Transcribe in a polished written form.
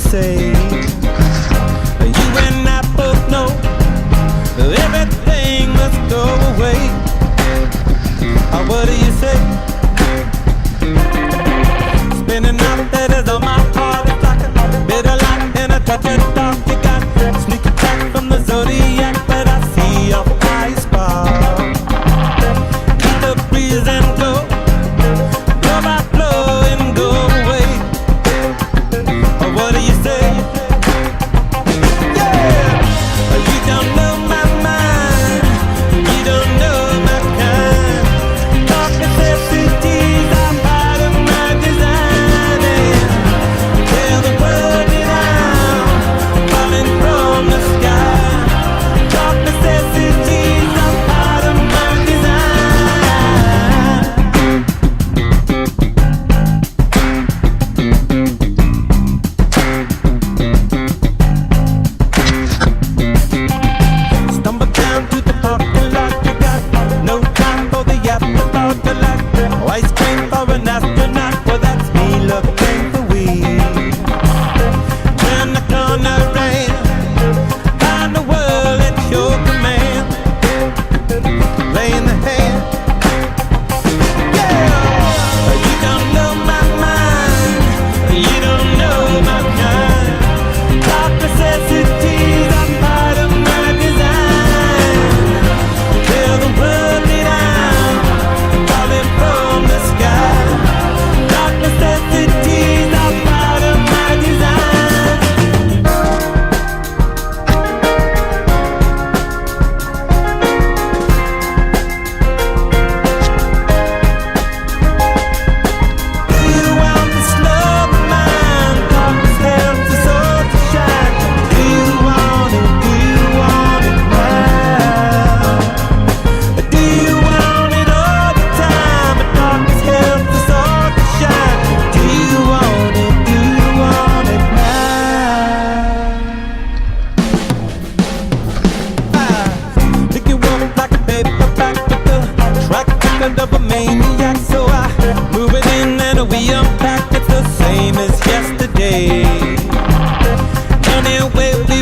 say? You and I both know everything must go away. What do you say? Spinning out letters on my heart, it's like a bitter light and a touch of dark. You got sneak attack from the zodiac, but I see your eyes spark. Keep the breeze and go, blow by blow and go away. What do you say? Yeah, you don't know my mind, you don't know my kind. Dark necessities are part of my design. Tell the world that I'm falling from the sky. Dark necessities are part of my design. Stumble down to the parking lot. You got no time for the afterthought. The light, ice cream for an astronaut. Well, that's me looking for weed. Turn the corner and find the world at your command. Lay in the hand. Yeah, you don't know my mind, you don't know my kind. Dark necessities are part of my design. Tell the world that I'm falling from the sky. Dark necessities are part of my design. Do you want this love of mine? Darkness helps us all to shine. Do you want it? Do you want it now? Do you want it all the time? But darkness helps us all to shine. Do you want it? Do you want it now? Pick you up like a paperback with the track record of a maniac. So I move it in and we unpack. It's the same as yesterday. Anyway, we